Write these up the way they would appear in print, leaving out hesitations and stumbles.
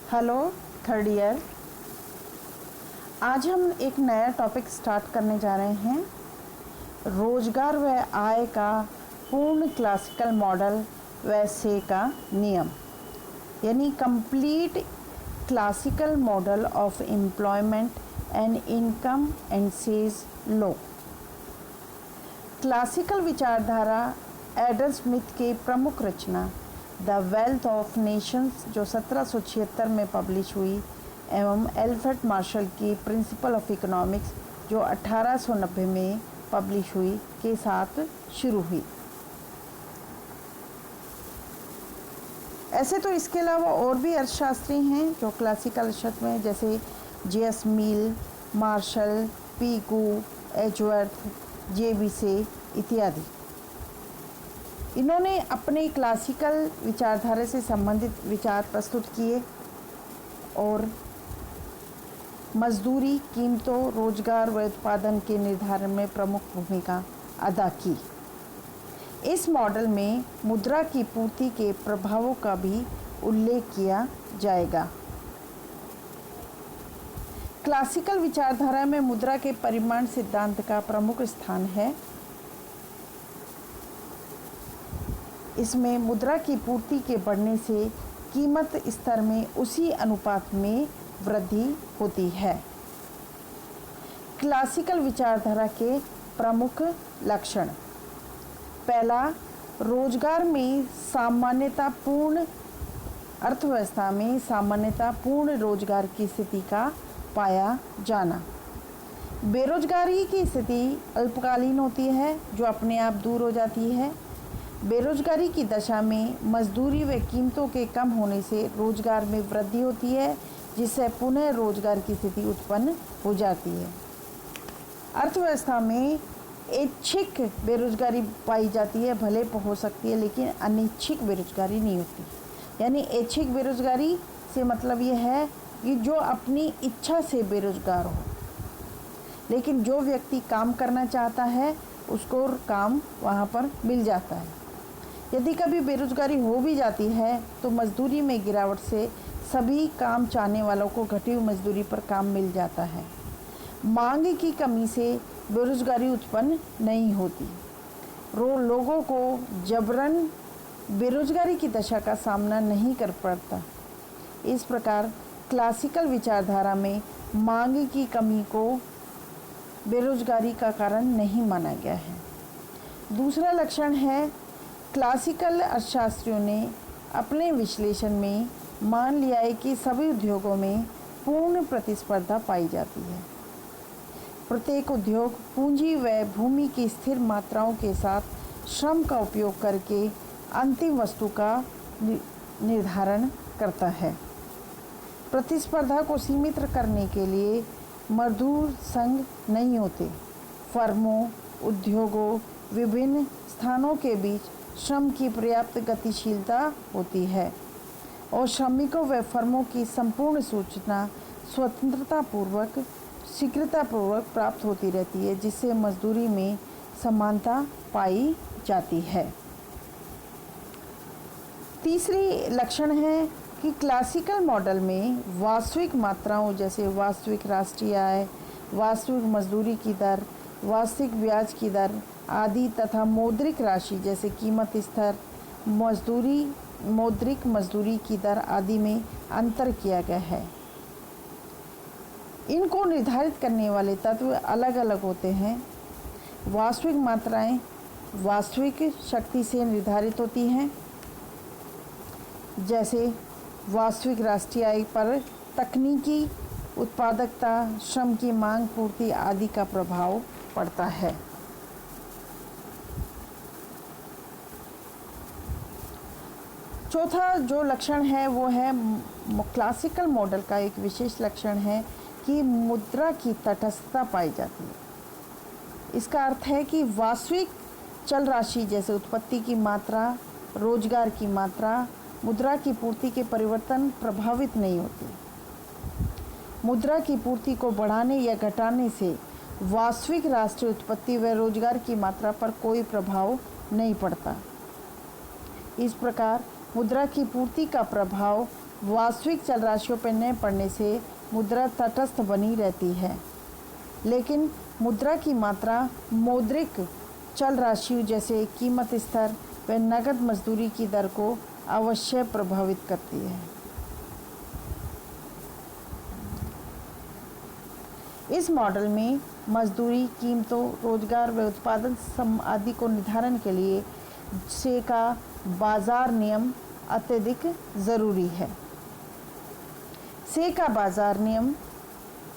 Hello third year. आज हम एक नया टॉपिक स्टार्ट करने जा रहे हैं, रोजगार व आय का पूर्ण क्लासिकल मॉडल व से का नियम, यानी complete classical model of employment and income and says law. Classical विचारधारा एडम स्मिथ के प्रमुख रचना द वेल्थ ऑफ नेशंस जो 1776 में पब्लिश हुई एवं एल्फ्रेड मार्शल की प्रिंसिपल ऑफ इकोनॉमिक्स जो 1890 में पब्लिश हुई के साथ शुरू हुई। ऐसे तो इसके अलावा और भी अर्थशास्त्री हैं जो क्लासिकल अर्थशास्त्र में, जैसे जे.एस. मिल, मार्शल, पी. गू, एजवर्थ, जे.बी. से इत्यादि। इन्होंने अपने क्लासिकल विचारधारा से संबंधित विचार प्रस्तुत किए और मजदूरी, कीमतों, रोजगार व उत्पादन के निर्धारण में प्रमुख भूमिका अदा की। इस मॉडल में मुद्रा की पूर्ति के प्रभावों का भी उल्लेख किया जाएगा। क्लासिकल विचारधारा में मुद्रा के परिमाण सिद्धांत का प्रमुख स्थान है। इसमें मुद्रा की पूर्ति के बढ़ने से कीमत स्तर में उसी अनुपात में वृद्धि होती है। क्लासिकल विचारधारा के प्रमुख लक्षण: पहला, रोजगार में सामान्यता पूर्ण अर्थव्यवस्था में सामान्यता पूर्ण रोजगार की स्थिति का पाया जाना। बेरोजगारी की स्थिति अल्पकालीन होती है जो अपने आप दूर हो जाती है। बेरोजगारी की दशा में मजदूरी व कीमतों के कम होने से रोजगार में वृद्धि होती है, जिससे पुनः रोजगार की स्थिति उत्पन्न हो जाती है। अर्थव्यवस्था में ऐच्छिक बेरोजगारी पाई जाती है, भले हो सकती है लेकिन अनैच्छिक बेरोजगारी नहीं होती। यानी ऐच्छिक बेरोजगारी से मतलब ये है कि जो अपनी इच्छा से बेरोजगार हो, लेकिन जो व्यक्ति काम करना चाहता है उसको काम वहाँ पर मिल जाता है। यदि कभी बेरोजगारी हो भी जाती है तो मजदूरी में गिरावट से सभी काम चाहने वालों को घटी हुई मजदूरी पर काम मिल जाता है। मांग की कमी से बेरोजगारी उत्पन्न नहीं होती। लोगों को जबरन बेरोजगारी की दशा का सामना नहीं कर पड़ता। इस प्रकार क्लासिकल विचारधारा में मांग की कमी को बेरोजगारी का कारण नहीं माना गया है। दूसरा लक्षण है, क्लासिकल अर्थशास्त्रियों ने अपने विश्लेषण में मान लिया है कि सभी उद्योगों में पूर्ण प्रतिस्पर्धा पाई जाती है। प्रत्येक उद्योग पूंजी व भूमि की स्थिर मात्राओं के साथ श्रम का उपयोग करके अंतिम वस्तु का निर्धारण करता है। प्रतिस्पर्धा को सीमित करने के लिए मजदूर संघ नहीं होते। फर्मों, उद्योगों, विभिन्न स्थानों के बीच श्रम की पर्याप्त गतिशीलता होती है और श्रमिकों व फर्मों की संपूर्ण सूचना स्वतंत्रतापूर्वक, शीघ्रतापूर्वक प्राप्त होती रहती है, जिससे मजदूरी में समानता पाई जाती है। तीसरी लक्षण है कि क्लासिकल मॉडल में वास्तविक मात्राओं जैसे वास्तविक राष्ट्रीय आय, वास्तविक मजदूरी की दर, वास्तविक ब्याज की दर आदि तथा मौद्रिक राशि जैसे कीमत स्तर, मौद्रिक मजदूरी की दर आदि में अंतर किया गया है। इनको निर्धारित करने वाले तत्व अलग अलग होते हैं। वास्तविक मात्राएं वास्तविक शक्ति से निर्धारित होती हैं, जैसे वास्तविक राष्ट्रीय आय पर तकनीकी उत्पादकता, श्रम की मांग पूर्ति आदि का प्रभाव पड़ता है। चौथा जो लक्षण है वो है क्लासिकल मॉडल का एक विशेष लक्षण है कि मुद्रा की तटस्थता पाई जाती है। इसका अर्थ है कि वास्तविक चल राशि जैसे उत्पत्ति की मात्रा, रोजगार की मात्रा, मुद्रा की पूर्ति के परिवर्तन प्रभावित नहीं होती। मुद्रा की पूर्ति को बढ़ाने या घटाने से वास्तविक राष्ट्रीय उत्पत्ति व रोजगार की मात्रा पर कोई प्रभाव नहीं पड़ता। इस प्रकार मुद्रा की पूर्ति का प्रभाव वास्तविक चल राशियों पर न पड़ने से मुद्रा तटस्थ बनी रहती है, लेकिन मुद्रा की मात्रा मौद्रिक चल राशियों जैसे कीमत स्तर व नकद मजदूरी की दर को अवश्य प्रभावित करती है। इस मॉडल में मजदूरी, कीमतों, रोजगार व उत्पादन सम आदि को निर्धारण के लिए से का बाजार नियम अत्यधिक ज़रूरी है। से का बाजार नियम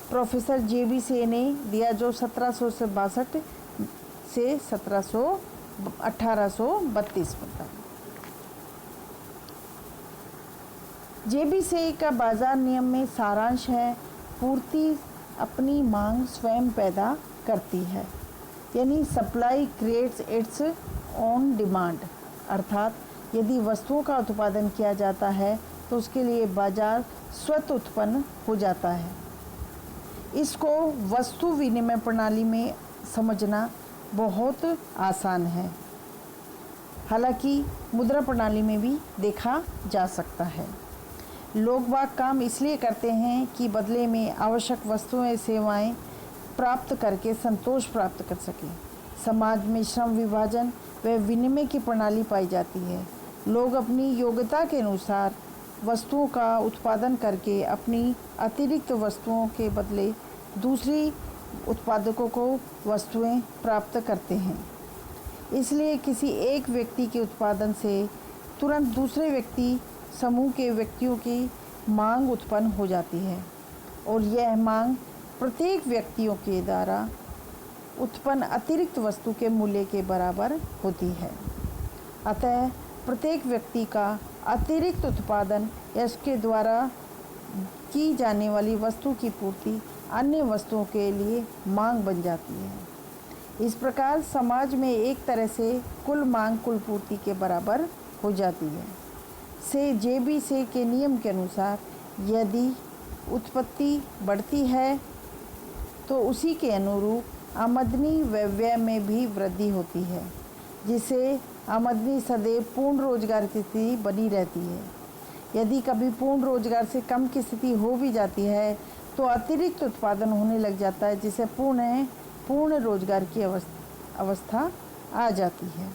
प्रोफेसर JB से ने दिया, जो 1762 से 1832 में था। JB से का बाजार नियम में सारांश है, पूर्ति अपनी मांग स्वयं पैदा करती है, यानी supply creates its own demand, अर्थात यदि वस्तुओं का उत्पादन किया जाता है तो उसके लिए बाजार स्वतः उत्पन्न हो जाता है। इसको वस्तु विनिमय प्रणाली में समझना बहुत आसान है, हालांकि मुद्रा प्रणाली में भी देखा जा सकता है। लोग बाग काम इसलिए करते हैं कि बदले में आवश्यक वस्तुएं सेवाएं प्राप्त करके संतोष प्राप्त कर सकें। समाज में श्रम विभाजन व विनिमय की प्रणाली पाई जाती है। लोग अपनी योग्यता के अनुसार वस्तुओं का उत्पादन करके अपनी अतिरिक्त वस्तुओं के बदले दूसरी उत्पादकों को वस्तुएं प्राप्त करते हैं। इसलिए किसी एक व्यक्ति के उत्पादन से तुरंत दूसरे व्यक्ति समूह के व्यक्तियों की मांग उत्पन्न हो जाती है और यह मांग प्रत्येक व्यक्तियों के द्वारा उत्पन्न अतिरिक्त वस्तु के मूल्य के बराबर होती है। अतः प्रत्येक व्यक्ति का अतिरिक्त उत्पादन या उसके द्वारा की जाने वाली वस्तु की पूर्ति अन्य वस्तुओं के लिए मांग बन जाती है। इस प्रकार समाज में एक तरह से कुल मांग कुल पूर्ति के बराबर हो जाती है। से JB से के नियम के अनुसार यदि उत्पत्ति बढ़ती है तो उसी के अनुरूप आमदनी व व्यय में भी वृद्धि होती है, जिससे आमदनी सदैव पूर्ण रोजगार की स्थिति बनी रहती है। यदि कभी पूर्ण रोजगार से कम की स्थिति हो भी जाती है तो अतिरिक्त उत्पादन होने लग जाता है, जिससे पूर्ण रोजगार की अवस्था आ जाती है।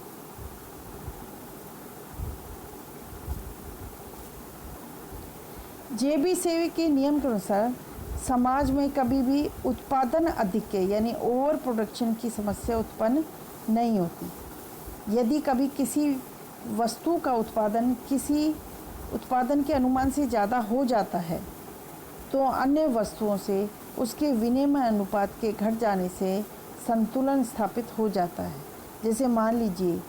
JB से के नियम के अनुसार समाज में कभी भी उत्पादन अधिक के यानी ओवर प्रोडक्शन की समस्या उत्पन्न नहीं होती। यदि कभी किसी वस्तु का उत्पादन किसी उत्पादन के अनुमान से ज़्यादा हो जाता है तो अन्य वस्तुओं से उसके विनिमय अनुपात के घट जाने से संतुलन स्थापित हो जाता है। जैसे मान लीजिए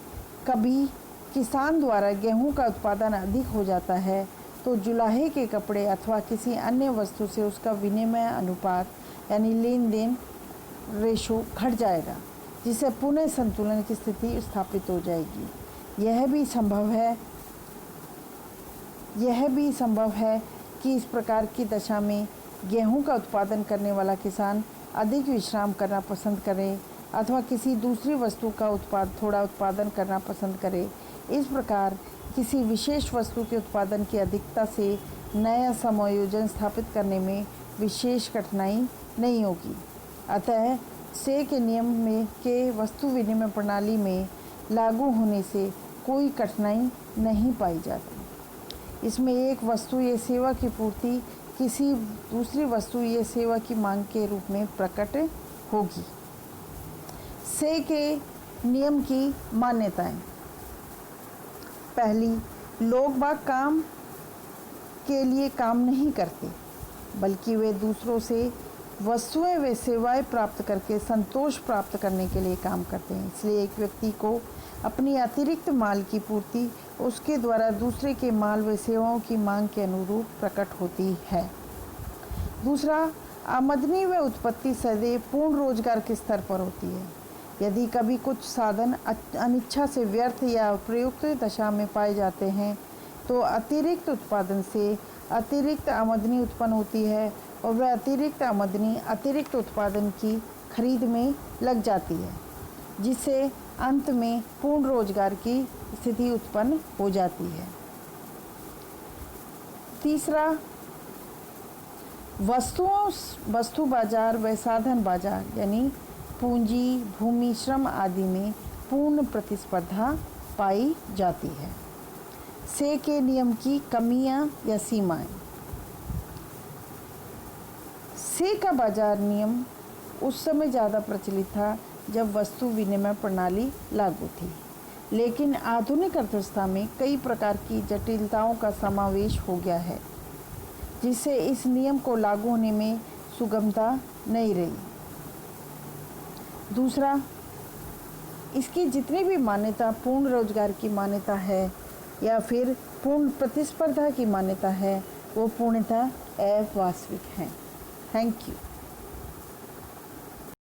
कभी किसान द्वारा गेहूं का उत्पादन अधिक हो जाता है तो जुलाहे के कपड़े अथवा किसी अन्य वस्तु से उसका विनिमय अनुपात यानी लेन देन रेशो घट जाएगा, जिससे पुनः संतुलन की स्थिति स्थापित हो जाएगी। यह भी संभव है कि इस प्रकार की दशा में गेहूं का उत्पादन करने वाला किसान अधिक विश्राम करना पसंद करे अथवा किसी दूसरी वस्तु का थोड़ा उत्पादन करना पसंद करे। इस प्रकार किसी विशेष वस्तु के उत्पादन की अधिकता से नया समायोजन स्थापित करने में विशेष कठिनाई नहीं होगी। अतः से के नियम में के वस्तु विनिमय प्रणाली में लागू होने से कोई कठिनाई नहीं पाई जाती। इसमें एक वस्तु या सेवा की पूर्ति किसी दूसरी वस्तु या सेवा की मांग के रूप में प्रकट होगी। से के नियम की मान्यताएं। पहली, लोग बाग काम के लिए काम नहीं करते, बल्कि वे दूसरों से वस्तुएं व सेवाएं प्राप्त करके संतोष प्राप्त करने के लिए काम करते हैं। इसलिए एक व्यक्ति को अपनी अतिरिक्त माल की पूर्ति उसके द्वारा दूसरे के माल व सेवाओं की मांग के अनुरूप प्रकट होती है। दूसरा, आमदनी व उत्पत्ति सदैव पूर्ण रोजगार के स्तर पर होती है। यदि कभी कुछ साधन अनिच्छा से व्यर्थ या प्रयुक्त दशा में पाए जाते हैं तो अतिरिक्त उत्पादन से अतिरिक्त आमदनी उत्पन्न होती है और वह अतिरिक्त आमदनी अतिरिक्त उत्पादन की खरीद में लग जाती है, जिससे अंत में पूर्ण रोजगार की स्थिति उत्पन्न हो जाती है। तीसरा, वस्तु बाजार व साधन बाजार यानी पूंजी, भूमि, श्रम आदि में पूर्ण प्रतिस्पर्धा पाई जाती है। से के नियम की कमियां या सीमाएं। से का बाजार नियम उस समय ज़्यादा प्रचलित था जब वस्तु विनिमय प्रणाली लागू थी, लेकिन आधुनिक अर्थव्यवस्था में कई प्रकार की जटिलताओं का समावेश हो गया है, जिससे इस नियम को लागू होने में सुगमता नहीं रही। दूसरा, इसकी जितनी भी मान्यता पूर्ण रोजगार की मान्यता है या फिर पूर्ण प्रतिस्पर्धा की मान्यता है, वो पूर्णतः अवास्तविक हैं। Thank you.